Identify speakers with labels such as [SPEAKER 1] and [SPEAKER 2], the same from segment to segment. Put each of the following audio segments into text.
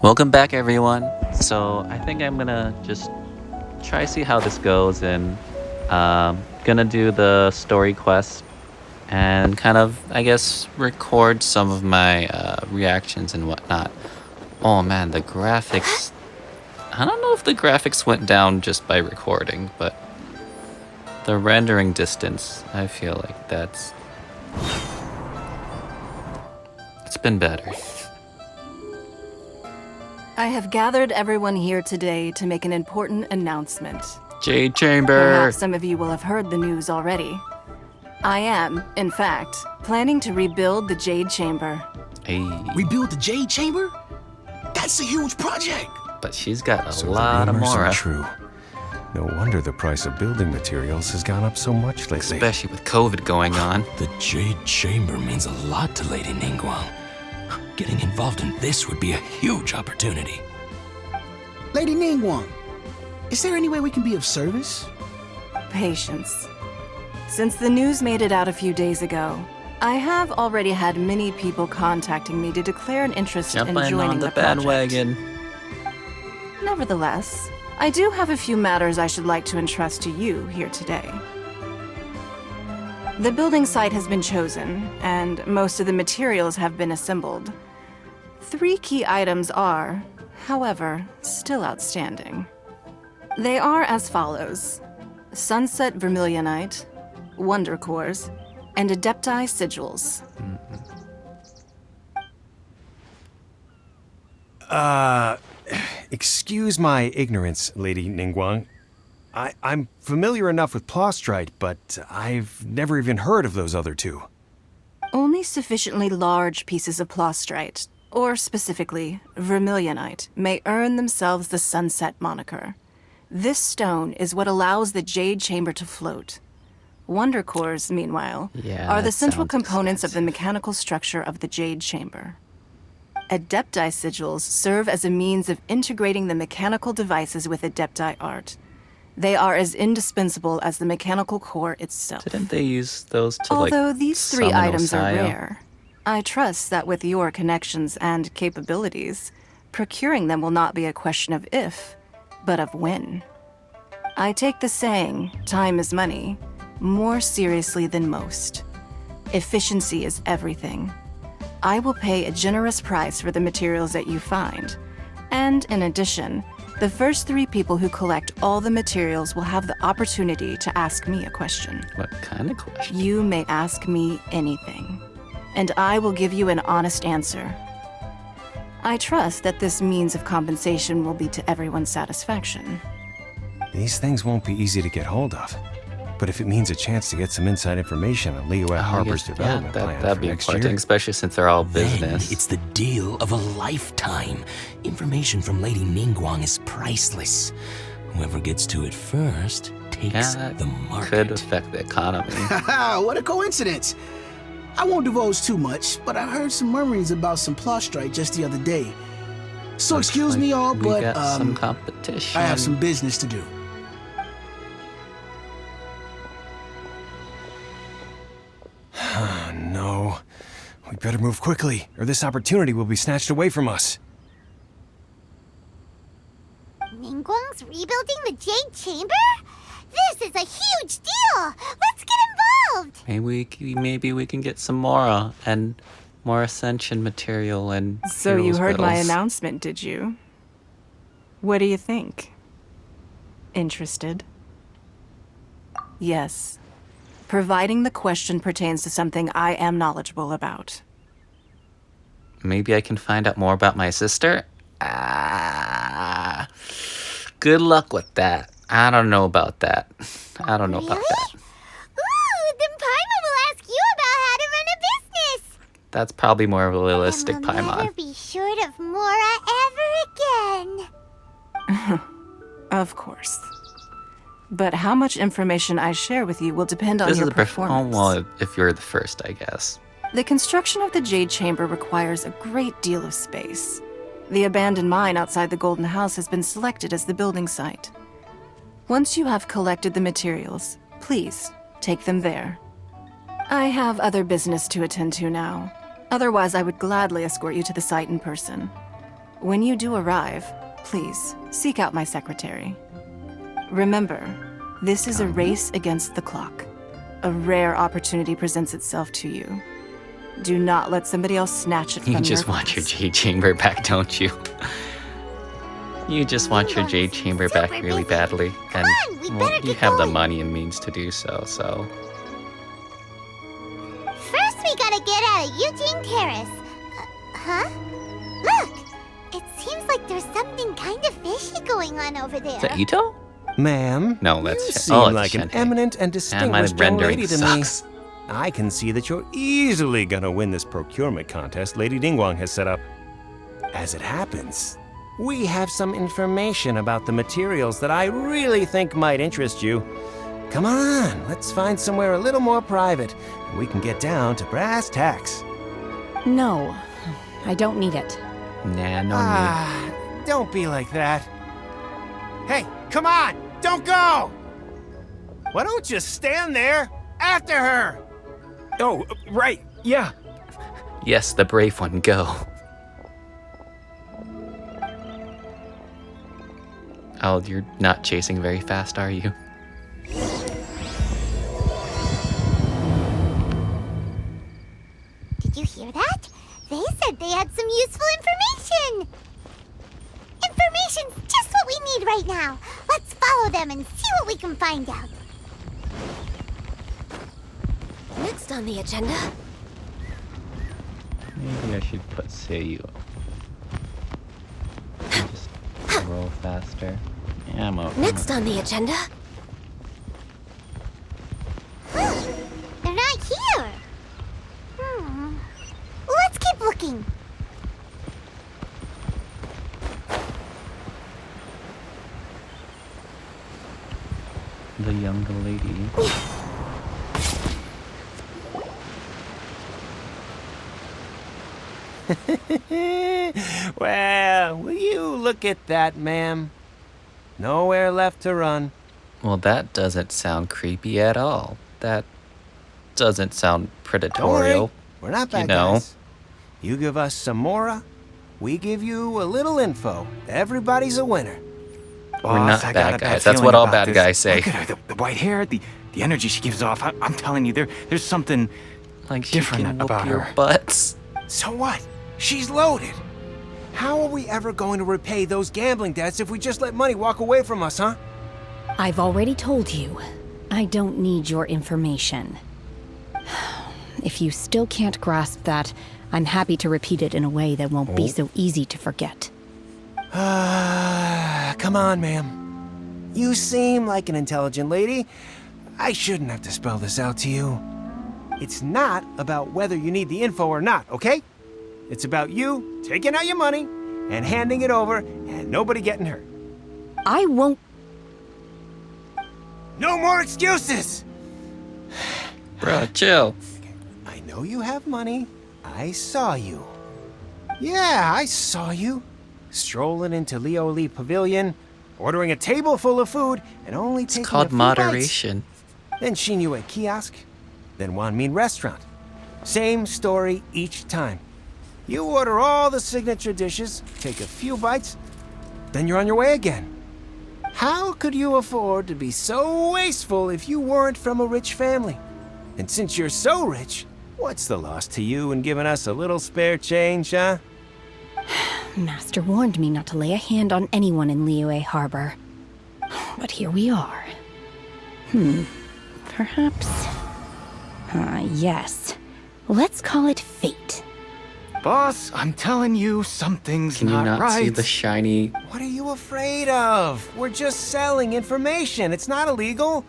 [SPEAKER 1] Welcome back, everyone. So I think I'm gonna just try see how this goes, and gonna do the story quest and kind of, I guess, record some of my reactions and whatnot. Oh man, the graphics. I don't know if the graphics went down just by recording, but the rendering distance, I feel like it's been better.
[SPEAKER 2] I have gathered everyone here today to make an important announcement.
[SPEAKER 1] Jade Chamber!
[SPEAKER 2] Perhaps some of you will have heard the news already. I am, in fact, planning to rebuild the Jade Chamber.
[SPEAKER 1] Hey.
[SPEAKER 3] Rebuild the Jade Chamber? That's a huge project!
[SPEAKER 1] But she's got a
[SPEAKER 4] So
[SPEAKER 1] lot
[SPEAKER 4] the
[SPEAKER 1] of
[SPEAKER 4] rumors
[SPEAKER 1] more.
[SPEAKER 4] are true. No wonder the price of building materials has gone up so much lately.
[SPEAKER 1] Especially with COVID going on.
[SPEAKER 3] The Jade Chamber means a lot to Lady Ningguang. Getting involved in this would be a huge opportunity.
[SPEAKER 5] Lady Ningguang, is there any way we can be of service?
[SPEAKER 2] Patience. Since the news made it out a few days ago, I have already had many people contacting me to declare an interest in
[SPEAKER 1] Jumping
[SPEAKER 2] joining
[SPEAKER 1] on the
[SPEAKER 2] project.
[SPEAKER 1] bandwagon.
[SPEAKER 2] Nevertheless, I do have a few matters I should like to entrust to you here today. The building site has been chosen, and most of the materials have been assembled. 3 key items are, however, still outstanding. They are as follows: Sunset Vermilionite, Wonder Cores, and Adepti Sigils.
[SPEAKER 4] Excuse my ignorance, Lady Ningguang. I'm familiar enough with Plostrite, but I've never even heard of those other two.
[SPEAKER 2] Only sufficiently large pieces of Plostrite, or specifically Vermilionite, may earn themselves the Sunset moniker. This stone is what allows the Jade Chamber to float. Wonder Cores, meanwhile,
[SPEAKER 1] Yeah,
[SPEAKER 2] are the
[SPEAKER 1] that
[SPEAKER 2] central
[SPEAKER 1] sounds
[SPEAKER 2] components of the
[SPEAKER 1] expensive.
[SPEAKER 2] mechanical structure of the Jade Chamber. Adepti Sigils serve as a means of integrating the mechanical devices with Adepti art. They are as indispensable as the mechanical core itself.
[SPEAKER 1] Didn't they use those to
[SPEAKER 2] Although
[SPEAKER 1] like
[SPEAKER 2] these 3
[SPEAKER 1] summon
[SPEAKER 2] items are
[SPEAKER 1] Osayo?
[SPEAKER 2] rare, I trust that with your connections and capabilities, procuring them will not be a question of if, but of when. I take the saying, time is money, more seriously than most. Efficiency is everything. I will pay a generous price for the materials that you find. And in addition, the first 3 people who collect all the materials will have the opportunity to ask me a question.
[SPEAKER 1] What kind of question?
[SPEAKER 2] You may ask me anything, and I will give you an honest answer. I trust that this means of compensation will be to everyone's satisfaction.
[SPEAKER 4] These things won't be easy to get hold of. But if it means a chance to get some inside information on Leo Harper's development plan
[SPEAKER 1] that'd
[SPEAKER 4] for
[SPEAKER 1] be
[SPEAKER 4] next
[SPEAKER 1] important,
[SPEAKER 4] year,
[SPEAKER 1] especially since they're all
[SPEAKER 3] Then
[SPEAKER 1] business.
[SPEAKER 3] it's the deal of a lifetime. Information from Lady Ningguang is priceless. Whoever gets to it first takes
[SPEAKER 1] that
[SPEAKER 3] the market.
[SPEAKER 1] could affect the economy.
[SPEAKER 5] Haha, what a coincidence! I won't divulge too much, but I heard some murmurings about some Plostrite just the other day. So
[SPEAKER 1] Looks
[SPEAKER 5] excuse
[SPEAKER 1] like
[SPEAKER 5] me all,
[SPEAKER 1] we
[SPEAKER 5] but
[SPEAKER 1] got some competition.
[SPEAKER 5] I have some business to do.
[SPEAKER 4] no. We better move quickly, or this opportunity will be snatched away from us.
[SPEAKER 6] Ningguang's rebuilding the Jade Chamber? This is a huge deal! Let's get involved!
[SPEAKER 1] Maybe we can get some more and more ascension material and.
[SPEAKER 2] So you
[SPEAKER 1] heroes
[SPEAKER 2] heard my
[SPEAKER 1] medals.
[SPEAKER 2] announcement, did you? What do you think? Interested? Yes. Providing the question pertains to something I am knowledgeable about.
[SPEAKER 1] Maybe I can find out more about my sister. Good luck with that. I don't know about that. I don't know about that.
[SPEAKER 6] Ooh, then Paimon will ask you about how to run a business!
[SPEAKER 1] That's probably more realistic,
[SPEAKER 6] And we'll never
[SPEAKER 1] Paimon.
[SPEAKER 6] be short of Mora ever again!
[SPEAKER 2] Of course. But how much information I share with you will depend on
[SPEAKER 1] This
[SPEAKER 2] your
[SPEAKER 1] is a
[SPEAKER 2] performance.
[SPEAKER 1] well, if you're the first, I guess.
[SPEAKER 2] The construction of the Jade Chamber requires a great deal of space. The abandoned mine outside the Golden House has been selected as the building site. Once you have collected the materials, please take them there. I have other business to attend to now. Otherwise, I would gladly escort you to the site in person. When you do arrive, please seek out my secretary. Remember, this is a race against the clock. A rare opportunity presents itself to you. Do not let somebody else snatch it from
[SPEAKER 1] You
[SPEAKER 2] your
[SPEAKER 1] just want your
[SPEAKER 2] grasp.
[SPEAKER 1] Jade Chamber back, don't you? You just want your Jade Chamber back really badly. And
[SPEAKER 6] on, we
[SPEAKER 1] well,
[SPEAKER 6] better
[SPEAKER 1] you
[SPEAKER 6] get
[SPEAKER 1] have the
[SPEAKER 6] going.
[SPEAKER 1] money and means to do so, so.
[SPEAKER 6] First, we gotta get out of Eugene Terrace. Huh? Look! It seems like there's something kind of fishy going on over there.
[SPEAKER 1] Is that Ito?
[SPEAKER 4] Ma'am,
[SPEAKER 1] No, that's
[SPEAKER 4] you
[SPEAKER 1] Shen-
[SPEAKER 4] seem
[SPEAKER 1] oh, it's
[SPEAKER 4] like an
[SPEAKER 1] Shenhe.
[SPEAKER 4] eminent and
[SPEAKER 1] And my
[SPEAKER 4] distinguished young
[SPEAKER 1] rendering
[SPEAKER 4] lady to
[SPEAKER 1] sucks.
[SPEAKER 4] me. I can see that you're easily gonna win this procurement contest Lady Ningguang has set up. As it happens, we have some information about the materials that I really think might interest you. Come on, let's find somewhere a little more private, and we can get down to brass tacks.
[SPEAKER 7] No, I don't need it.
[SPEAKER 1] Nah, no
[SPEAKER 4] Don't be like that. Hey, come on, don't go! Why don't you stand there after her?
[SPEAKER 8] Oh, right, yeah.
[SPEAKER 1] need. Yes, the brave one, go. Oh, you're not chasing very fast, are you?
[SPEAKER 6] Did you hear that? They said they had some useful information. Information's just what we need right now. Let's follow them and see what we can find out.
[SPEAKER 7] Next on the agenda.
[SPEAKER 1] Maybe I should put Seiyu. Just roll faster. Yeah, I'm over.
[SPEAKER 7] Next on the agenda.
[SPEAKER 6] They're not here. Let's keep looking.
[SPEAKER 1] The younger lady.
[SPEAKER 4] Well, will you look at that, ma'am? Nowhere left to run.
[SPEAKER 1] Well, that doesn't sound creepy at all. That doesn't sound
[SPEAKER 4] Don't worry,
[SPEAKER 1] predatorial.
[SPEAKER 4] we're not bad
[SPEAKER 1] You know.
[SPEAKER 4] guys. You give us some mora, we give you a little info. Everybody's a winner.
[SPEAKER 1] We're not
[SPEAKER 8] I got
[SPEAKER 1] bad
[SPEAKER 8] a
[SPEAKER 1] guys. That's
[SPEAKER 8] feeling
[SPEAKER 1] what all
[SPEAKER 8] about
[SPEAKER 1] bad
[SPEAKER 8] this.
[SPEAKER 1] guys say.
[SPEAKER 8] Look at her, the white hair, the energy she gives off. I'm telling you, there's something
[SPEAKER 1] Like she
[SPEAKER 8] different
[SPEAKER 1] can whoop
[SPEAKER 8] about
[SPEAKER 1] your
[SPEAKER 8] her.
[SPEAKER 1] butts.
[SPEAKER 4] So what? She's loaded. How are we ever going to repay those gambling debts if we just let money walk away from us, huh?
[SPEAKER 7] I've already told you, I don't need your information. If you still can't grasp that, I'm happy to repeat it in a way that won't be so easy to forget.
[SPEAKER 4] Come on, ma'am. You seem like an intelligent lady. I shouldn't have to spell this out to you. It's not about whether you need the info or not, okay? It's about you taking out your money and handing it over and nobody getting hurt.
[SPEAKER 7] I won't.
[SPEAKER 4] No more excuses!
[SPEAKER 1] Bro, chill.
[SPEAKER 4] I know you have money. I saw you. Yeah, I saw you. Strolling into Leo Lee Pavilion, ordering a table full of food, and only
[SPEAKER 1] It's
[SPEAKER 4] taking a
[SPEAKER 1] called
[SPEAKER 4] few bites.
[SPEAKER 1] moderation.
[SPEAKER 4] Then Shinyu at kiosk, then Wanmin restaurant. Same story each time. You order all the signature dishes, take a few bites, then you're on your way again. How could you afford to be so wasteful if you weren't from a rich family? And since you're so rich, what's the loss to you in giving us a little spare change, huh?
[SPEAKER 7] Master warned me not to lay a hand on anyone in Liyue Harbor. But here we are. Perhaps. Yes. Let's call it fate.
[SPEAKER 8] Boss, I'm telling you, something's
[SPEAKER 1] Can you not
[SPEAKER 8] right.
[SPEAKER 1] see the shiny?
[SPEAKER 4] What are you afraid of? We're just selling information. It's not illegal.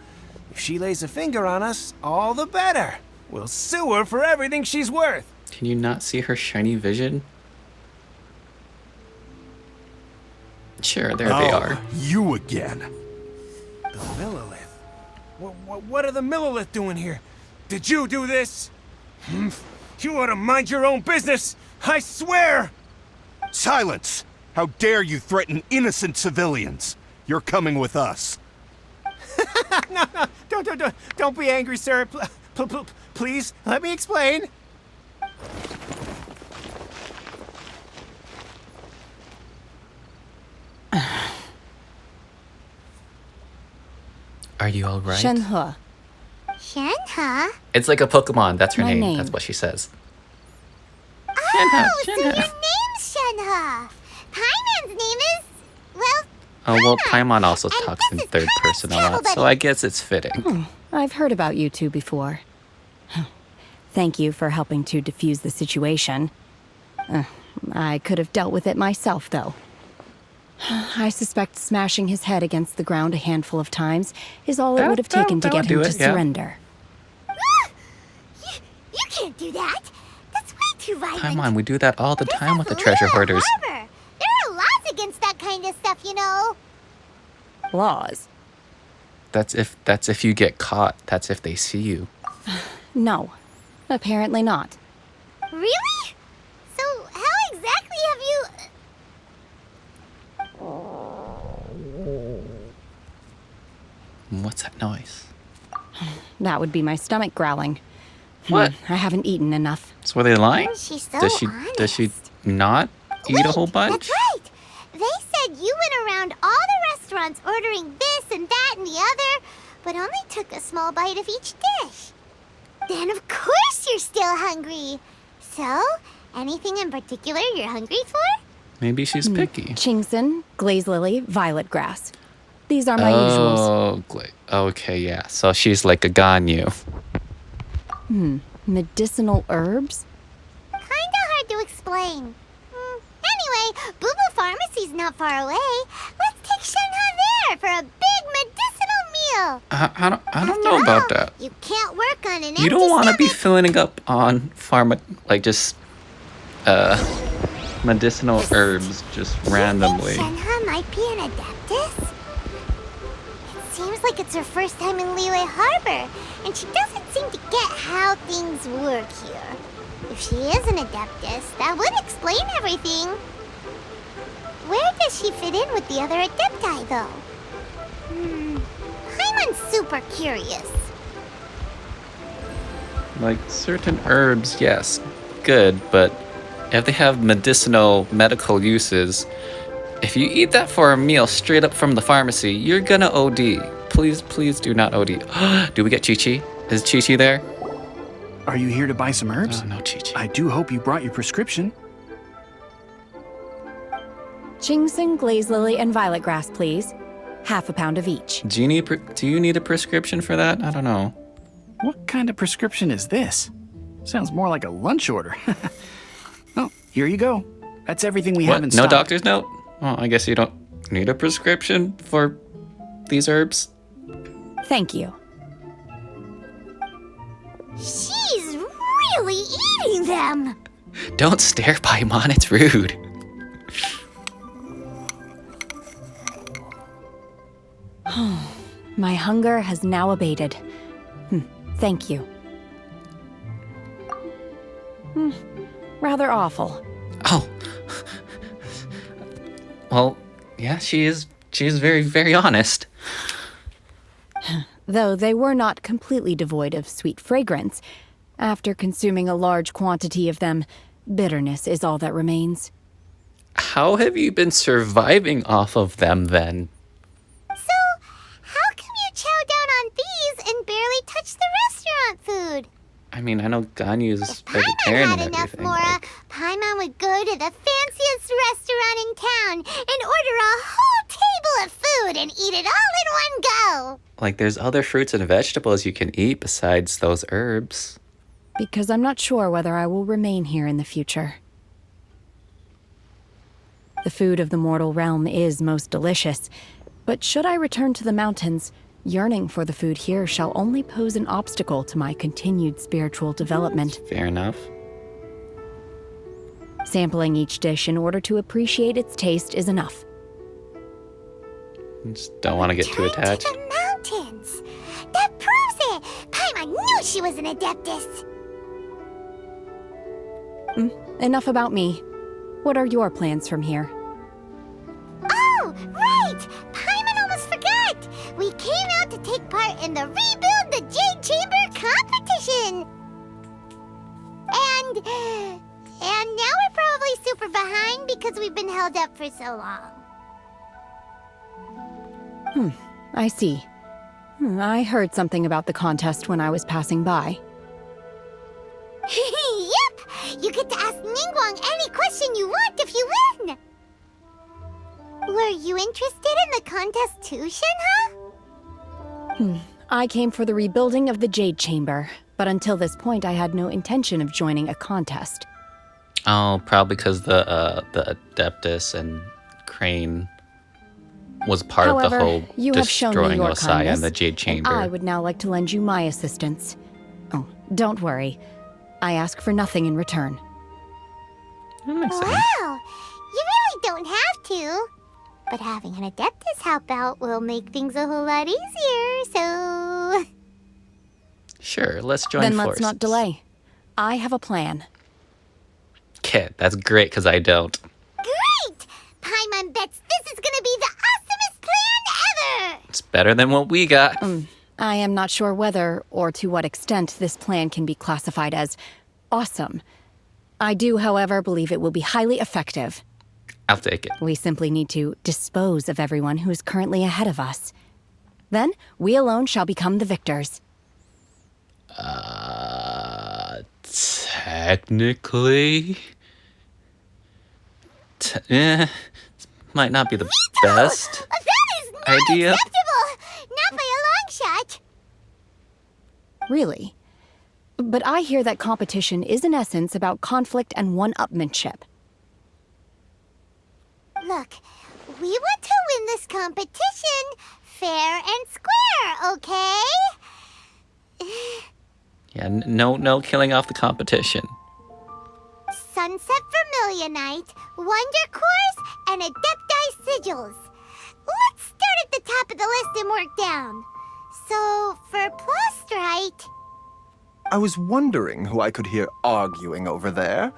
[SPEAKER 4] If she lays a finger on us, all the better. We'll sue her for everything she's worth.
[SPEAKER 1] Can you not see her shiny vision? Sure, there they are.
[SPEAKER 9] You again.
[SPEAKER 4] The Millilith. What are the Millilith doing here? Did you do this? You ought to mind your own business. I swear.
[SPEAKER 9] Silence! How dare you threaten innocent civilians? You're coming with us.
[SPEAKER 4] No, don't be angry, sir. Please, let me explain.
[SPEAKER 1] Are you alright?
[SPEAKER 7] Shenhe.
[SPEAKER 6] Shenhe?
[SPEAKER 1] It's like a Pokemon. That's her
[SPEAKER 7] My name.
[SPEAKER 1] That's what she says.
[SPEAKER 6] Oh, so
[SPEAKER 1] Shenhe.
[SPEAKER 6] your name's Shenhe. Paimon's name is, well,
[SPEAKER 1] Oh, well,
[SPEAKER 6] Paimon.
[SPEAKER 1] Paimon also
[SPEAKER 6] And
[SPEAKER 1] talks in
[SPEAKER 6] this is
[SPEAKER 1] third
[SPEAKER 6] Paimon's
[SPEAKER 1] person a
[SPEAKER 6] travel
[SPEAKER 1] lot, so
[SPEAKER 6] buddy.
[SPEAKER 1] I guess it's fitting.
[SPEAKER 7] I've heard about you two before. Thank you for helping to defuse the situation. I could have dealt with it myself, though. I suspect smashing his head against the ground a handful of times is all it would have taken to
[SPEAKER 1] that would
[SPEAKER 7] get him
[SPEAKER 1] do
[SPEAKER 7] to
[SPEAKER 1] it, yeah.
[SPEAKER 7] surrender.
[SPEAKER 6] You can't do that. That's way too violent.
[SPEAKER 1] Paimon, we do that all the
[SPEAKER 6] This
[SPEAKER 1] time
[SPEAKER 6] is
[SPEAKER 1] with the treasure
[SPEAKER 6] Liyue
[SPEAKER 1] hoarders.
[SPEAKER 6] Harbor. There are laws against that kind of stuff, you know.
[SPEAKER 7] Laws?
[SPEAKER 1] That's if you get caught. That's if they see you.
[SPEAKER 7] No. Apparently not.
[SPEAKER 6] Really? So how exactly have you...
[SPEAKER 1] What's that noise?
[SPEAKER 7] That would be my stomach growling.
[SPEAKER 1] What?
[SPEAKER 7] I haven't eaten enough.
[SPEAKER 1] So were they lying?
[SPEAKER 6] She's so
[SPEAKER 1] Does she
[SPEAKER 6] honest.
[SPEAKER 1] not eat a whole
[SPEAKER 6] Wait,
[SPEAKER 1] bunch?
[SPEAKER 6] That's right. They said you went around all the restaurants ordering this and that and the other, but only took a small bite of each dish. Then of course you're still hungry. So, anything in particular you're hungry for?
[SPEAKER 1] Maybe she's picky.
[SPEAKER 7] Chingson, glaze lily, violet grass. These are my usuals.
[SPEAKER 1] Oh, okay, yeah. So she's like a Ganyu.
[SPEAKER 7] Medicinal herbs?
[SPEAKER 6] Kinda hard to explain. Anyway, Boo Boo Pharmacy's not far away. Let's take Shenhe there for a big medicinal meal.
[SPEAKER 1] I don't
[SPEAKER 6] After
[SPEAKER 1] know about
[SPEAKER 6] all,
[SPEAKER 1] that.
[SPEAKER 6] You can't work on an empty
[SPEAKER 1] You don't want to be
[SPEAKER 6] stomach.
[SPEAKER 1] filling up on medicinal herbs just randomly.
[SPEAKER 6] You think Shenhe might be an adeptus? It seems like it's her first time in Liyue Harbor, and she doesn't seem to get how things work here. If she is an adeptus, that would explain everything. Where does she fit in with the other adepti, though? Paimon's super curious.
[SPEAKER 1] Like certain herbs, yes, good, but if they have medical uses, if you eat that for a meal straight up from the pharmacy, you're gonna OD. Please do not OD. Do we get Chi-Chi? Is Chi-Chi there?
[SPEAKER 10] Are you here to buy some herbs?
[SPEAKER 1] Oh, no Chi-Chi.
[SPEAKER 10] I do hope you brought your prescription.
[SPEAKER 7] Chingson, glaze lily, and violet grass, please. Half a pound of each.
[SPEAKER 1] Do you need a prescription for that? I don't know.
[SPEAKER 10] What kind of prescription is this? Sounds more like a lunch order. Oh, here you go. That's everything we have
[SPEAKER 1] What?
[SPEAKER 10] in
[SPEAKER 1] No
[SPEAKER 10] stock.
[SPEAKER 1] doctor's note? Well, I guess you don't need a prescription for these herbs.
[SPEAKER 7] Thank you.
[SPEAKER 6] She's really eating them.
[SPEAKER 1] Don't stare, Paimon. It's rude.
[SPEAKER 7] My hunger has now abated. Thank you. Rather awful.
[SPEAKER 1] Oh. Well, yeah, she is very, very honest.
[SPEAKER 7] Though they were not completely devoid of sweet fragrance. After consuming a large quantity of them, bitterness is all that remains.
[SPEAKER 1] How have you been surviving off of them then?
[SPEAKER 6] So, how come you chow down on these and barely touch the restaurant food?
[SPEAKER 1] I mean, I know Ganyu's
[SPEAKER 6] If Paimon
[SPEAKER 1] vegetarian
[SPEAKER 6] had
[SPEAKER 1] and
[SPEAKER 6] enough,
[SPEAKER 1] everything.
[SPEAKER 6] Mora,
[SPEAKER 1] like-
[SPEAKER 6] Paimon would go to the fanciest restaurant in town and order a whole table of food and eat it all in one go.
[SPEAKER 1] Like, there's other fruits and vegetables you can eat besides those herbs.
[SPEAKER 7] Because I'm not sure whether I will remain here in the future. The food of the mortal realm is most delicious, but should I return to the mountains, yearning for the food here shall only pose an obstacle to my continued spiritual development.
[SPEAKER 1] Fair enough.
[SPEAKER 7] Sampling each dish in order to appreciate its taste is enough.
[SPEAKER 1] Just don't want to get too
[SPEAKER 6] Return
[SPEAKER 1] attached.
[SPEAKER 6] to the mountains. That proves it. Paimon knew she was an adeptus.
[SPEAKER 7] Enough about me. What are your plans from here?
[SPEAKER 6] Oh, right! Paimon almost forgot! We came out to take part in the Rebuild the Jade Chamber competition! And now we're probably super behind because we've been held up for so long.
[SPEAKER 7] I see. I heard something about the contest when I was passing by.
[SPEAKER 6] Yep! You get to ask Ningguang any question you want if you win! Were you interested in the contest too, Shenhe?
[SPEAKER 7] I came for the rebuilding of the Jade Chamber, but until this point I had no intention of joining a contest.
[SPEAKER 1] Oh, probably because the Adeptus and Crane was part
[SPEAKER 7] However,
[SPEAKER 1] of the whole
[SPEAKER 7] you have shown me
[SPEAKER 1] destroying
[SPEAKER 7] your
[SPEAKER 1] Osaya
[SPEAKER 7] kindness,
[SPEAKER 1] and the Jade Chamber.
[SPEAKER 7] and I would now like to lend you my assistance. Oh, don't worry. I ask for nothing in return.
[SPEAKER 1] That makes sense.
[SPEAKER 6] Wow! You really don't have to. But having an Adeptus help out will make things a whole lot easier, so...
[SPEAKER 1] Sure, let's join
[SPEAKER 7] Then
[SPEAKER 1] forces.
[SPEAKER 7] let's not delay. I have a plan.
[SPEAKER 1] Kid, that's great because I don't.
[SPEAKER 6] Great! Paimon bets this is gonna be the awesomest plan ever!
[SPEAKER 1] It's better than what we got.
[SPEAKER 7] I am not sure whether or to what extent this plan can be classified as awesome. I do, however, believe it will be highly effective.
[SPEAKER 1] I'll take it.
[SPEAKER 7] We simply need to dispose of everyone who is currently ahead of us. Then, we alone shall become the victors.
[SPEAKER 1] Technically... might not be the best
[SPEAKER 6] That is not
[SPEAKER 1] idea.
[SPEAKER 6] acceptable! Not by a long shot!
[SPEAKER 7] Really? But I hear that competition is in essence about conflict and one-upmanship.
[SPEAKER 6] Look, we want to win this competition fair and square, okay?
[SPEAKER 1] Yeah, no killing off the competition.
[SPEAKER 6] Sunset Vermilionite, Wonder Cores, and Adepti Sigils. Let's start at the top of the list and work down. So, for Plustrite...
[SPEAKER 11] I was wondering who I could hear arguing over there.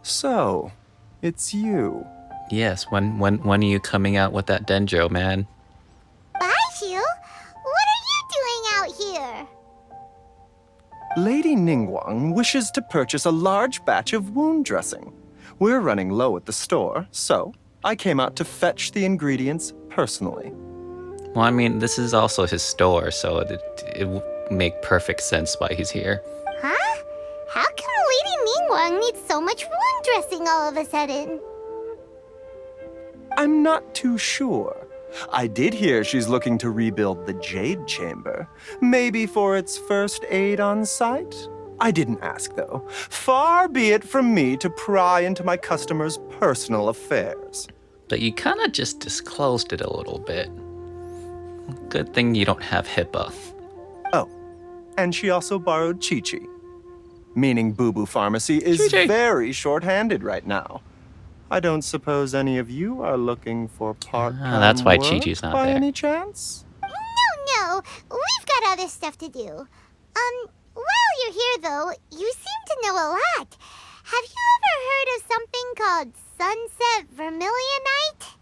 [SPEAKER 11] So, it's you.
[SPEAKER 1] When are you coming out with that Denjo, man?
[SPEAKER 6] Baishu, what are you doing out here?
[SPEAKER 11] Lady Ningguang wishes to purchase a large batch of wound dressing. We're running low at the store, so I came out to fetch the ingredients personally.
[SPEAKER 1] Well, I mean, this is also his store, so it would make perfect sense why he's here.
[SPEAKER 6] Huh? How come Lady Ningguang needs so much wound dressing all of a sudden?
[SPEAKER 11] I'm not too sure. I did hear she's looking to rebuild the Jade Chamber. Maybe for its first aid on site? I didn't ask, though. Far be it from me to pry into my customers' personal affairs.
[SPEAKER 1] But you kind of just disclosed it a little bit. Good thing you don't have HIPAA.
[SPEAKER 11] Oh, and she also borrowed Chi-Chi. Meaning Boo Boo Pharmacy is
[SPEAKER 1] Chi-Chi.
[SPEAKER 11] very short-handed right now. I don't suppose any of you are looking for part-time
[SPEAKER 1] that's why
[SPEAKER 11] work
[SPEAKER 1] Chi-Chi's not
[SPEAKER 11] by
[SPEAKER 1] there.
[SPEAKER 11] any chance?
[SPEAKER 6] No, we've got other stuff to do. While you're here, though, you seem to know a lot. Have you ever heard of something called Sunset Vermilionite?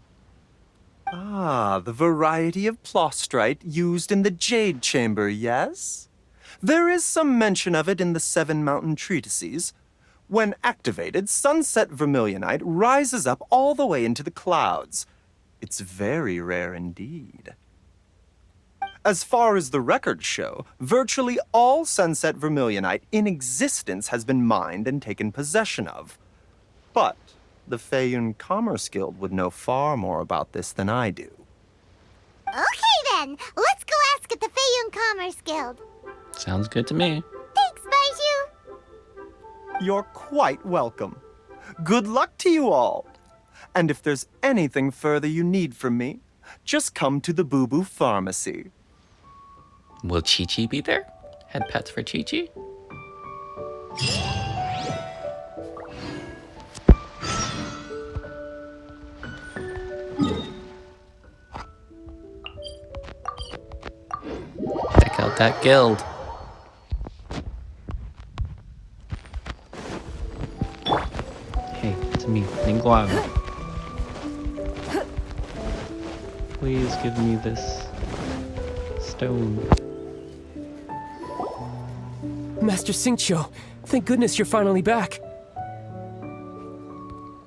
[SPEAKER 11] Ah, the variety of Plustrite used in the Jade Chamber, yes? There is some mention of it in the Seven Mountain Treatises. When activated, Sunset Vermilionite rises up all the way into the clouds. It's very rare indeed. As far as the records show, virtually all Sunset Vermilionite in existence has been mined and taken possession of. But the Feiyun Commerce Guild would know far more about this than I do.
[SPEAKER 6] Okay, then. Let's go ask at the Feiyun Commerce Guild.
[SPEAKER 1] Sounds good to me.
[SPEAKER 6] Thanks, Baiju.
[SPEAKER 11] You're quite welcome. Good luck to you all. And if there's anything further you need from me, just come to the Boo Boo Pharmacy.
[SPEAKER 1] Will Chi-Chi be there? Head pets for Chi-Chi? Check out that guild. Hey, it's me, Ningguang. Please give me this stone.
[SPEAKER 12] Master Xingqiu, thank goodness you're finally back.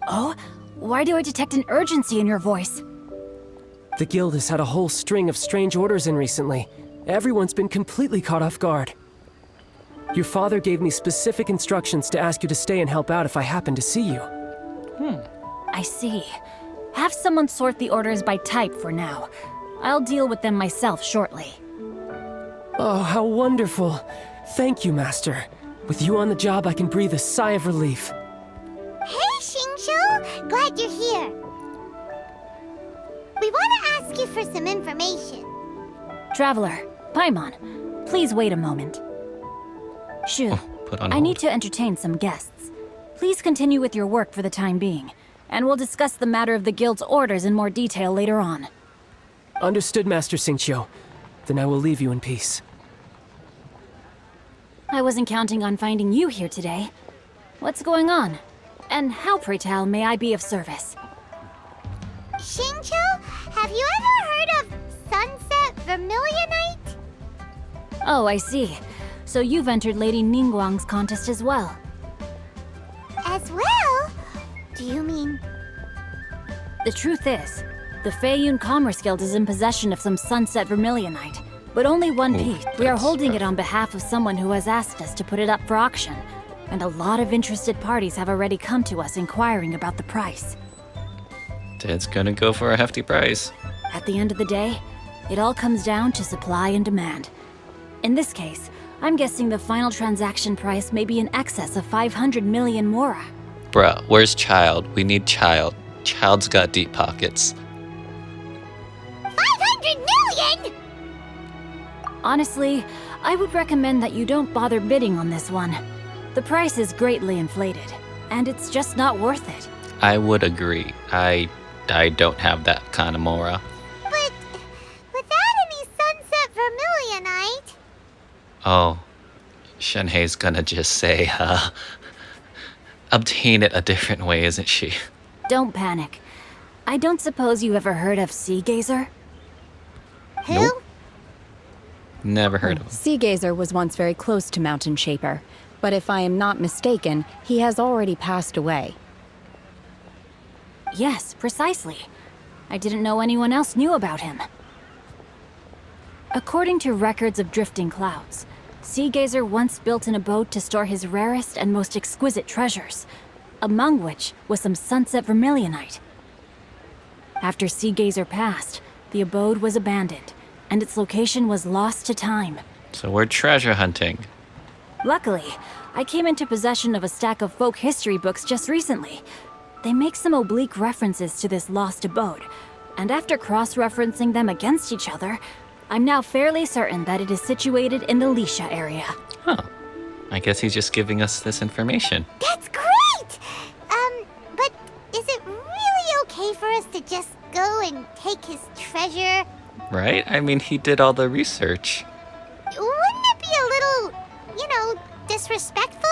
[SPEAKER 7] Oh? Why do I detect an urgency in your voice?
[SPEAKER 12] The guild has had a whole string of strange orders in recently. Everyone's been completely caught off guard. Your father gave me specific instructions to ask you to stay and help out if I happen to see you.
[SPEAKER 7] I see. Have someone sort the orders by type for now. I'll deal with them myself shortly.
[SPEAKER 12] Oh, how wonderful. Thank you, Master. With you on the job, I can breathe a sigh of relief.
[SPEAKER 6] Hey, Xingqiu! Glad you're here. We want to ask you for some information.
[SPEAKER 7] Traveler, Paimon, please wait a moment. Shu,
[SPEAKER 1] Put on
[SPEAKER 7] I
[SPEAKER 1] hold.
[SPEAKER 7] need to entertain some guests. Please continue with your work for the time being, and we'll discuss the matter of the guild's orders in more detail later on.
[SPEAKER 12] Understood, Master Xingqiu. Then I will leave you in peace.
[SPEAKER 7] I wasn't counting on finding you here today. What's going on? And how, pray tell, may I be of service?
[SPEAKER 6] Xingqiu, have you ever heard of Sunset Vermilionite?
[SPEAKER 7] Oh, I see. So you've entered Lady Ningguang's contest as well.
[SPEAKER 6] As well? Do you mean...
[SPEAKER 7] The truth is, the Feiyun Commerce Guild is in possession of some Sunset Vermilionite, but only one piece. We are holding it on behalf of someone who has asked us to put it up for auction, and a lot of interested parties have already come to us inquiring about the price.
[SPEAKER 1] It's gonna go for a hefty price.
[SPEAKER 7] At the end of the day, it all comes down to supply and demand. In this case, I'm guessing the final transaction price may be in excess of 500 million mora.
[SPEAKER 1] Bruh, where's Child? We need Child. Child's got deep pockets.
[SPEAKER 6] 500 million?!
[SPEAKER 7] Honestly, I would recommend that you don't bother bidding on this one. The price is greatly inflated, and it's just not worth it.
[SPEAKER 1] I would agree. I don't have that kind of mora.
[SPEAKER 6] But without any Sunset Vermilionite...
[SPEAKER 1] Oh, Shenhei's gonna just say, obtain it a different way, isn't she?
[SPEAKER 7] Don't panic. I don't suppose you ever heard of Sea Gazer?
[SPEAKER 6] Who?
[SPEAKER 1] Nope. Never heard of him.
[SPEAKER 7] Sea Gazer was once very close to Mountain Shaper, but if I am not mistaken, he has already passed away. Yes, precisely. I didn't know anyone else knew about him. According to records of drifting clouds, Sea Gazer once built an abode to store his rarest and most exquisite treasures, among which was some Sunset Vermilionite. After Sea Gazer passed, the abode was abandoned, and its location was lost to time.
[SPEAKER 1] So we're treasure hunting.
[SPEAKER 7] Luckily, I came into possession of a stack of folk history books just recently. They make some oblique references to this lost abode, and after cross-referencing them against each other, I'm now fairly certain that it is situated in the Lisha area.
[SPEAKER 1] Huh. I guess he's just giving us this information.
[SPEAKER 6] That's great! But is it really okay for us to just go and take his treasure?
[SPEAKER 1] Right? I mean, he did all the research.
[SPEAKER 6] Wouldn't it be a little, disrespectful?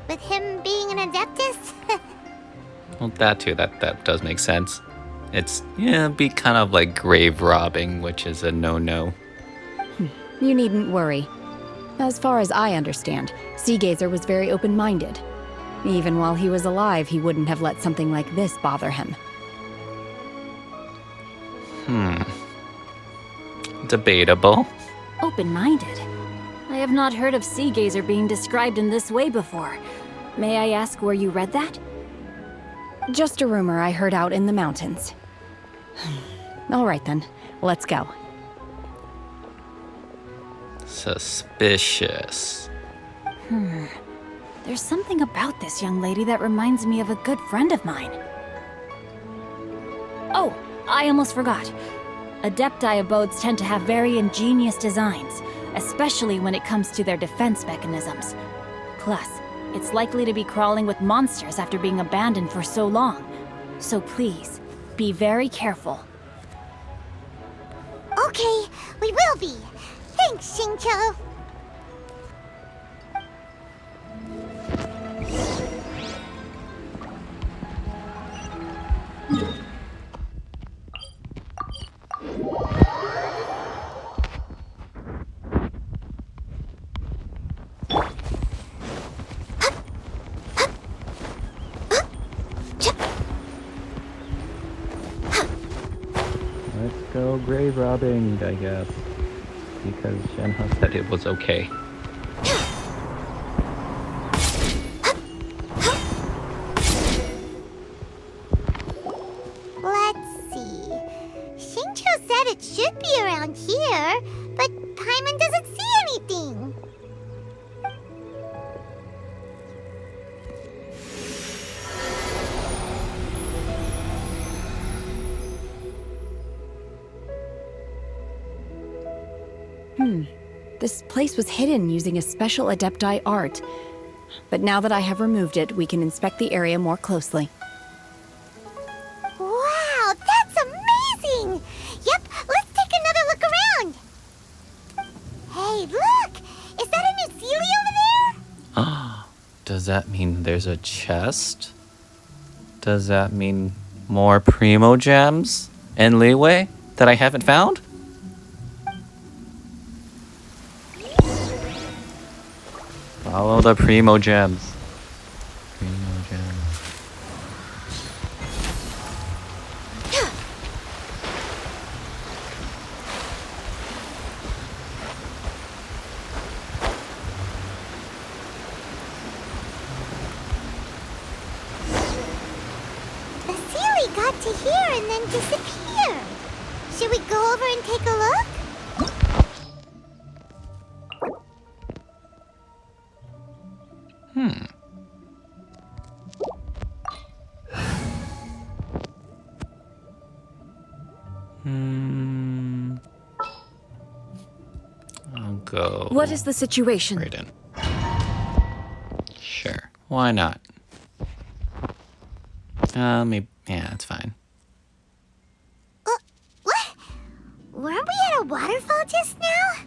[SPEAKER 6] With him being an Adeptus?
[SPEAKER 1] Well, that too, that does make sense. It's, be kind of like grave robbing, which is a no-no.
[SPEAKER 7] You needn't worry. As far as I understand, Sea Gazer was very open-minded. Even while he was alive, he wouldn't have let something like this bother him.
[SPEAKER 1] Debatable.
[SPEAKER 7] Open-minded? I have not heard of Sea Gazer being described in this way before. May I ask where you read that? Just a rumor I heard out in the mountains. All right then, let's go.
[SPEAKER 1] Suspicious.
[SPEAKER 7] There's something about this young lady that reminds me of a good friend of mine. Oh, I almost forgot. Adepti abodes tend to have very ingenious designs, especially when it comes to their defense mechanisms. Plus, it's likely to be crawling with monsters after being abandoned for so long. So please, be very careful.
[SPEAKER 6] Okay, we will be. Thanks, Xingqiu.
[SPEAKER 1] Let's go grave robbing, I guess. because Shenhe said it was okay.
[SPEAKER 6] Let's see. Shincho said it should be around here, but Paimon doesn't see anything.
[SPEAKER 7] This place was hidden using a special Adepti art. But now that I have removed it, we can inspect the area more closely.
[SPEAKER 6] Wow, that's amazing! Yep, let's take another look around. Hey, look! Is that a new Sealy over there?
[SPEAKER 1] Does that mean there's a chest? Does that mean more Primo gems and Liyue that I haven't found? Follow the Primo gems. Primo gems.
[SPEAKER 6] The Sealy got to here and then disappeared. Should we go over and take a look?
[SPEAKER 1] I'll go.
[SPEAKER 7] What is the situation?
[SPEAKER 1] Right in. Sure. Why not? Maybe. Yeah, it's fine.
[SPEAKER 6] What? Weren't we at a waterfall just now?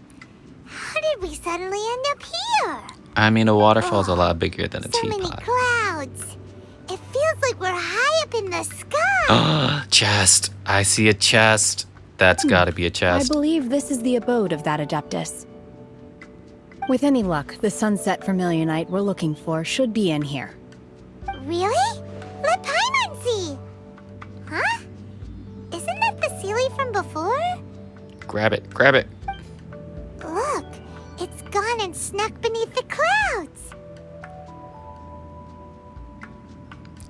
[SPEAKER 6] How did we suddenly end up here?
[SPEAKER 1] I mean, a waterfall's a lot bigger than a
[SPEAKER 6] So many
[SPEAKER 1] teapot.
[SPEAKER 6] clouds. It feels like we're high up in the sky.
[SPEAKER 1] Chest. I see a chest. That's gotta be a
[SPEAKER 7] I
[SPEAKER 1] chest.
[SPEAKER 7] believe this is the abode of that Adeptus. With any luck, the sunset Vermilionite we're looking for should be in here.
[SPEAKER 6] Really? Let Paimon see. Huh? Isn't that the Sealy from before?
[SPEAKER 1] Grab it. Grab it.
[SPEAKER 6] Look, it's gone and snuck beneath the clouds.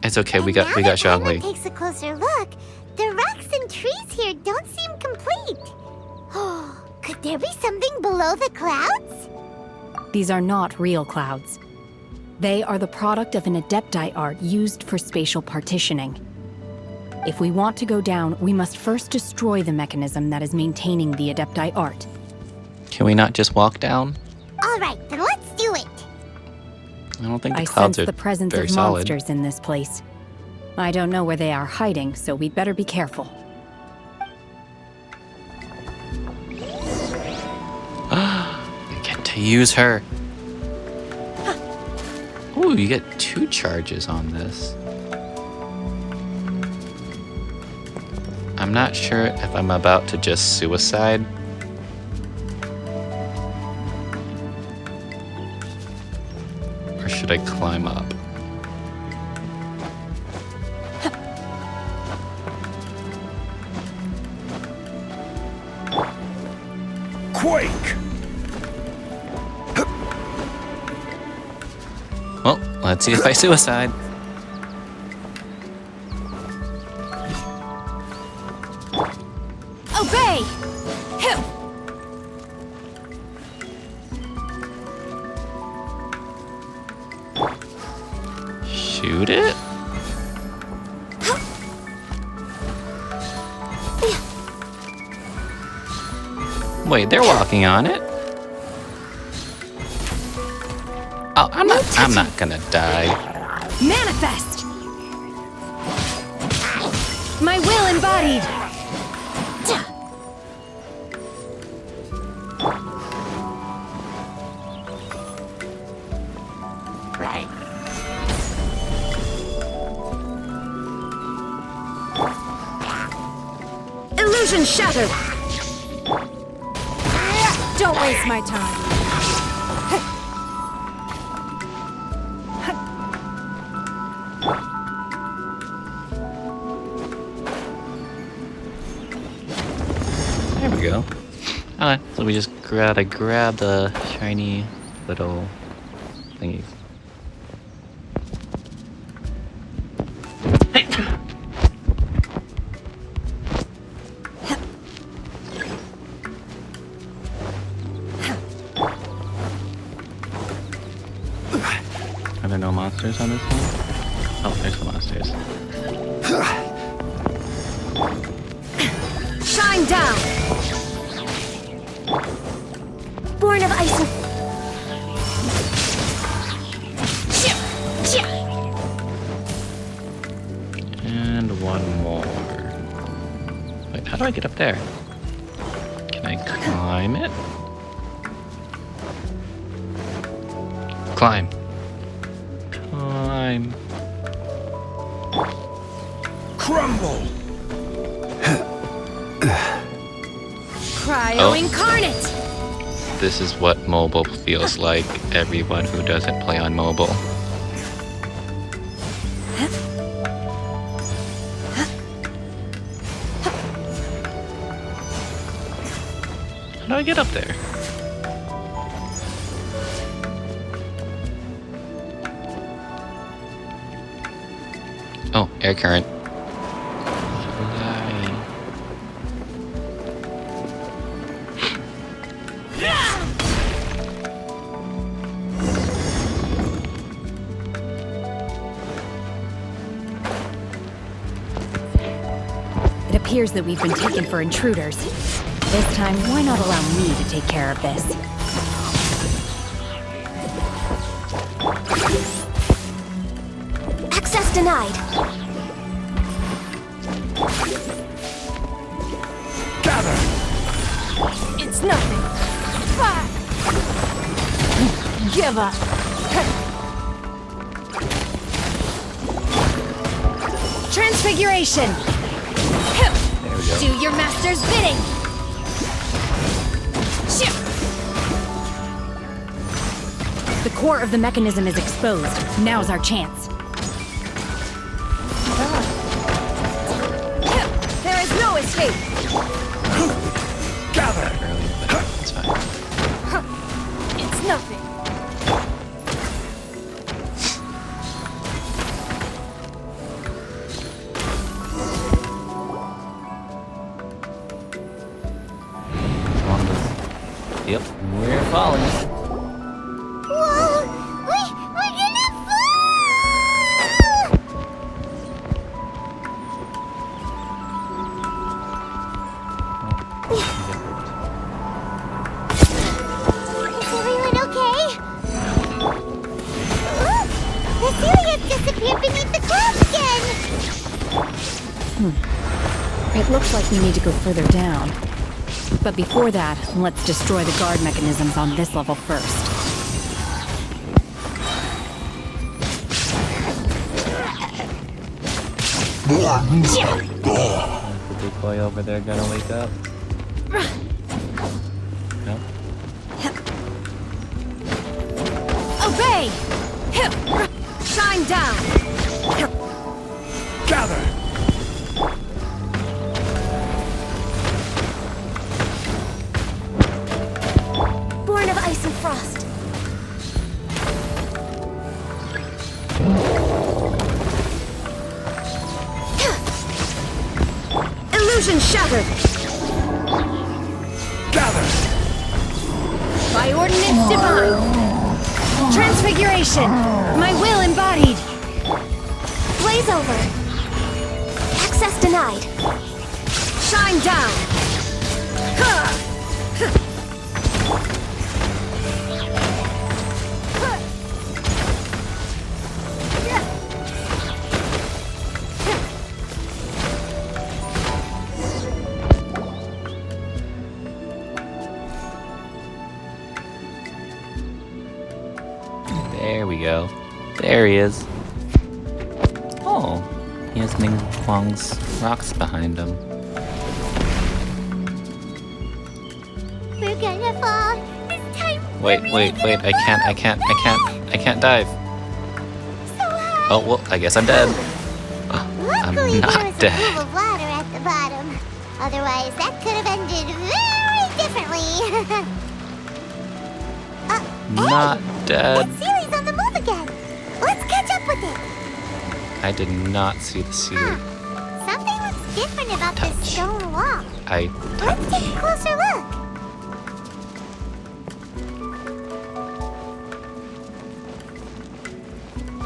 [SPEAKER 1] It's okay. We
[SPEAKER 6] And
[SPEAKER 1] got
[SPEAKER 6] now that
[SPEAKER 1] Zhongli.
[SPEAKER 6] Paimon takes a closer look, the rocks and trees here don't seem complete. Oh, could there be something below the clouds?
[SPEAKER 7] These are not real clouds. They are the product of an Adepti art used for spatial partitioning. If we want to go down, we must first destroy the mechanism that is maintaining the Adepti art.
[SPEAKER 1] Can we not just walk down?
[SPEAKER 6] All right, then let's do it.
[SPEAKER 1] I don't think the
[SPEAKER 7] I
[SPEAKER 1] clouds
[SPEAKER 7] sense
[SPEAKER 1] are
[SPEAKER 7] the presence
[SPEAKER 1] very
[SPEAKER 7] of
[SPEAKER 1] solid.
[SPEAKER 7] monsters in this place. I don't know where they are hiding, so we'd better be careful.
[SPEAKER 1] We get to use her. Ooh, you get 2 charges on this. I'm not sure if I'm about to just suicide. Or should I climb up?
[SPEAKER 9] Quake!
[SPEAKER 1] Well, let's see if I suicide.
[SPEAKER 7] Obey!
[SPEAKER 1] Shoot it? Wait, they're walking on it. Oh, I'm not gonna die.
[SPEAKER 7] Manifest! My will embodied! Illusion shattered! Don't waste my time.
[SPEAKER 1] There we go. Alright, so we just gotta grab the shiny little thingies. Are there no monsters on this one? Oh, there's the monsters.
[SPEAKER 6] Shine down! Born of ice
[SPEAKER 1] And one more. Wait, how do I get up there? Can I climb it? Climb. Climb.
[SPEAKER 9] Crumble!
[SPEAKER 7] Cryo incarnate!
[SPEAKER 1] This is what mobile feels like, everyone who doesn't play on mobile. How do I get up there? Oh, air current.
[SPEAKER 7] It appears that we've been taken for intruders. This time, why not allow me to take care of this?
[SPEAKER 6] access denied.
[SPEAKER 9] Gather!
[SPEAKER 6] It's nothing. Give up.
[SPEAKER 7] Transfiguration!
[SPEAKER 1] There we go.
[SPEAKER 7] Do your master's bidding! The core of the mechanism is exposed. Now's our chance.
[SPEAKER 6] There is no escape.
[SPEAKER 9] Gather!
[SPEAKER 1] It's fine.
[SPEAKER 6] It's nothing.
[SPEAKER 1] Yep, we're falling.
[SPEAKER 6] Whoa! We're gonna fall! Is everyone okay? The Celia's disappeared beneath the clouds again!
[SPEAKER 7] It looks like we need to go further down. But before that, let's destroy the guard mechanisms on this level first.
[SPEAKER 1] Is the big boy over there gonna wake up? No?
[SPEAKER 7] Obey! Shine down!
[SPEAKER 9] Gather!
[SPEAKER 6] Born of ice and frost.
[SPEAKER 7] Illusion shattered!
[SPEAKER 9] Gather!
[SPEAKER 7] By ordinance divine! Transfiguration! My will embodied!
[SPEAKER 6] Blaze over. Access denied.
[SPEAKER 7] Shine down!
[SPEAKER 1] There we go. There he is. Oh, he has Ning Huang's rocks behind him.
[SPEAKER 6] We're gonna fall. This time.
[SPEAKER 1] Wait, I can't dive.
[SPEAKER 6] So high.
[SPEAKER 1] Oh, well, I guess I'm dead. I'm
[SPEAKER 6] Luckily, there
[SPEAKER 1] not
[SPEAKER 6] was a
[SPEAKER 1] dead.
[SPEAKER 6] pool of water at the bottom. Otherwise, that could have ended very it differently.
[SPEAKER 1] Not dead.
[SPEAKER 6] That Seely's on the move again. Let's catch up with it.
[SPEAKER 1] I did not see the Sealy.
[SPEAKER 6] Something looks different about this stone wall. Let's take a closer look.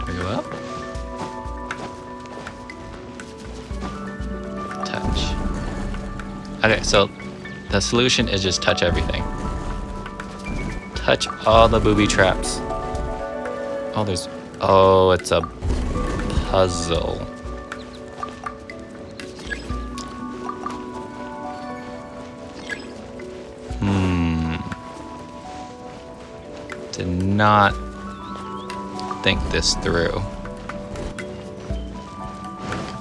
[SPEAKER 1] Are you up? Touch. Okay, so the solution is just touch everything. Touch all the booby traps. Oh, it's a puzzle. Did not think this through.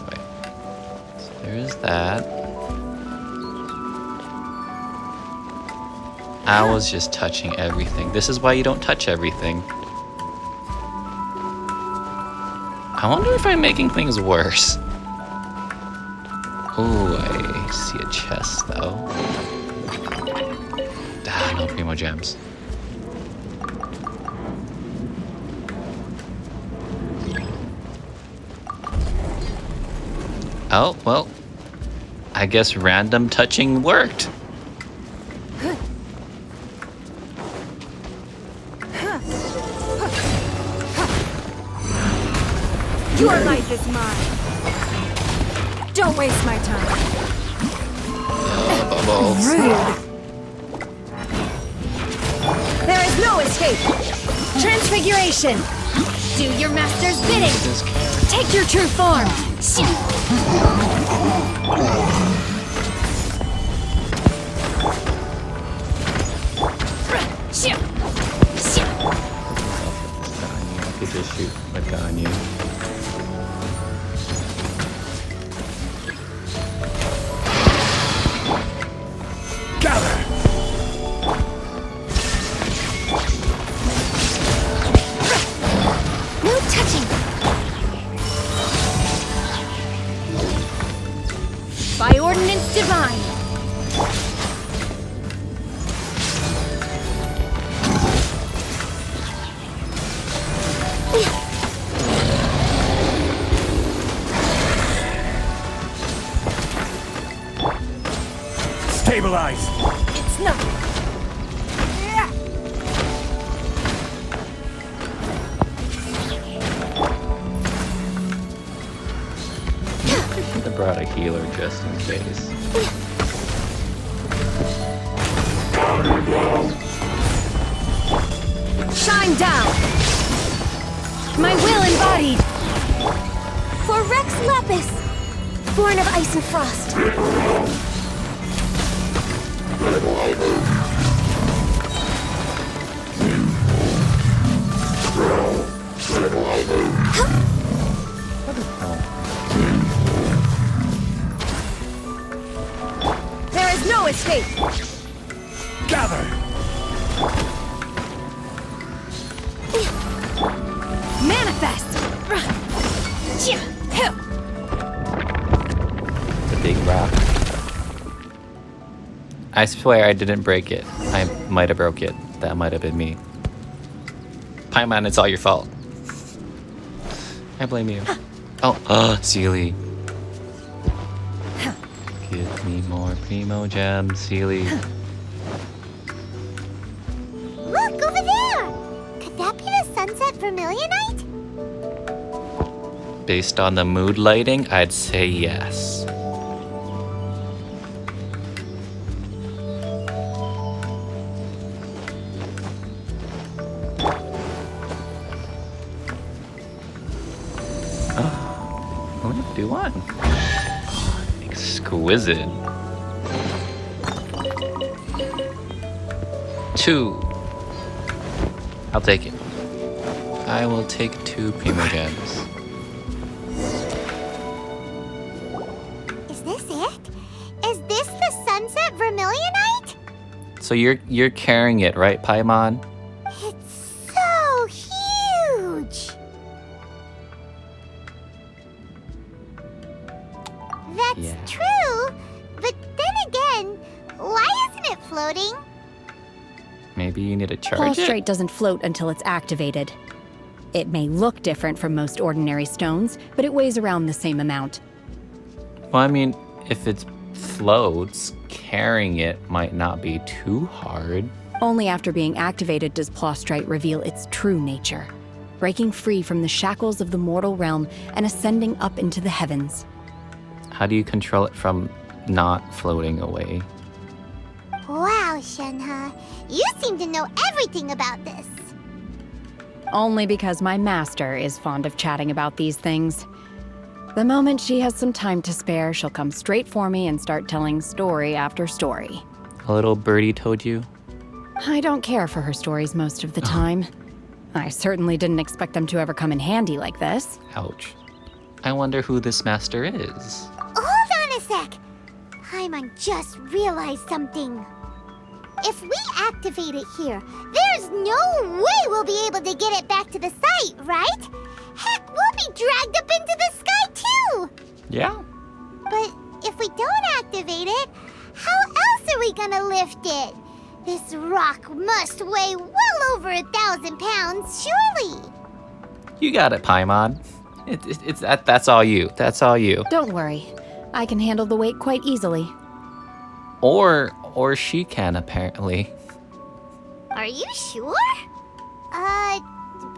[SPEAKER 1] Wait. So there's that. I was just touching everything. This is why you don't touch everything. I wonder if I'm making things worse. Ooh, I see a chest though. Ah, no primo gems. Oh, well, I guess random touching worked.
[SPEAKER 13] Your life is mine. Don't waste my time.
[SPEAKER 1] Bubbles.
[SPEAKER 13] Rude. There is no escape. Transfiguration. Do your master's bidding. Take your true form.
[SPEAKER 1] I could just shoot like on you.
[SPEAKER 13] No touching. By ordinance divine.
[SPEAKER 9] Stabilize!
[SPEAKER 13] It's not.
[SPEAKER 1] I brought a healer just in case.
[SPEAKER 13] Shine down. My will embodied. For Rex Lapis, born of ice and frost. There is no escape.
[SPEAKER 9] Gather!
[SPEAKER 13] Manifest.
[SPEAKER 1] It's a big rock. I swear I didn't break it. I might have broke it. That might have been me. Paimon, it's all your fault. I blame you. Oh, Seely. Give me more primo gems, Seely.
[SPEAKER 6] Look, over there! Could that be the sunset vermilionite?
[SPEAKER 1] Based on the mood lighting, I'd say yes. What do you want? Exquisite. 2. I'll take it. I will take 2 primo gems.
[SPEAKER 6] Is this it? Is this the sunset vermilionite?
[SPEAKER 1] So you're carrying it, right, Paimon?
[SPEAKER 6] It's so huge! That's true, but then again, why isn't it floating?
[SPEAKER 1] Maybe you need to charge it?
[SPEAKER 7] Plostrite doesn't float until it's activated. It may look different from most ordinary stones, but it weighs around the same amount.
[SPEAKER 1] Well, I mean, if it floats, carrying it might not be too hard.
[SPEAKER 7] Only after being activated does Plostrite reveal its true nature, breaking free from the shackles of the mortal realm and ascending up into the heavens.
[SPEAKER 1] How do you control it from not floating away?
[SPEAKER 6] Wow, Shenhe. You seem to know everything about this.
[SPEAKER 7] Only because my master is fond of chatting about these things. The moment she has some time to spare, she'll come straight for me and start telling story after story.
[SPEAKER 1] A little birdie told you?
[SPEAKER 7] I don't care for her stories most of the time. I certainly didn't expect them to ever come in handy like this.
[SPEAKER 1] Ouch. I wonder who this master is.
[SPEAKER 6] Hold on a sec. Paimon just realized something. If we activate it here, there's no way we'll be able to get it back to the site, right? Heck, we'll be dragged up into the sky too!
[SPEAKER 1] Yeah.
[SPEAKER 6] But if we don't activate it, how else are we gonna lift it? This rock must weigh well over 1,000 pounds, surely!
[SPEAKER 1] You got it, Paimon. That's all you. That's all you.
[SPEAKER 7] Don't worry. I can handle the weight quite easily.
[SPEAKER 1] Or she can, apparently.
[SPEAKER 6] Are you sure?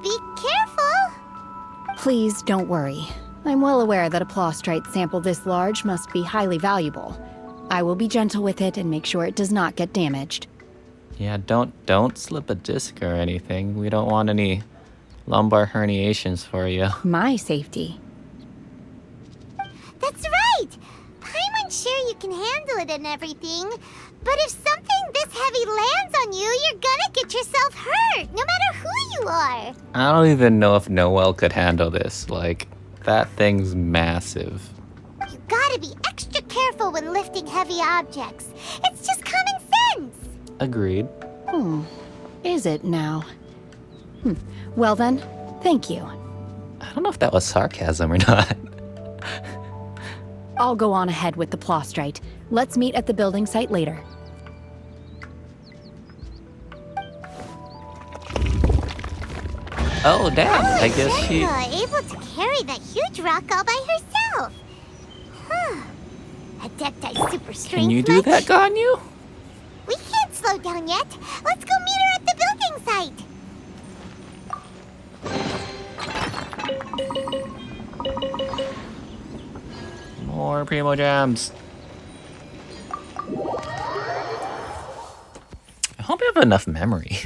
[SPEAKER 6] Be careful.
[SPEAKER 7] Please don't worry. I'm well aware that a Plostrite sample this large must be highly valuable. I will be gentle with it and make sure it does not get damaged.
[SPEAKER 1] Yeah, don't slip a disc or anything. We don't want any lumbar herniations for you.
[SPEAKER 7] My safety.
[SPEAKER 6] That's right! Paimon's sure you can handle it and everything, but if something this heavy lands on you, you're gonna get yourself hurt, no matter who you are.
[SPEAKER 1] I don't even know if Noelle could handle this. Like, that thing's massive.
[SPEAKER 6] You gotta be extra careful when lifting heavy objects. It's just common sense.
[SPEAKER 1] Agreed.
[SPEAKER 7] Is it now? Well then, thank you.
[SPEAKER 1] I don't know if that was sarcasm or not.
[SPEAKER 7] I'll go on ahead with the Plostrite. Let's meet at the building site later.
[SPEAKER 1] Oh, damn. I guess she...
[SPEAKER 6] able to carry that huge rock all by herself. Huh. Adepti super strength.
[SPEAKER 1] Can you do that, Ganyu?
[SPEAKER 6] We can't slow down yet. Let's go meet her at the building site.
[SPEAKER 1] More Primo Jams. I hope you have enough memory.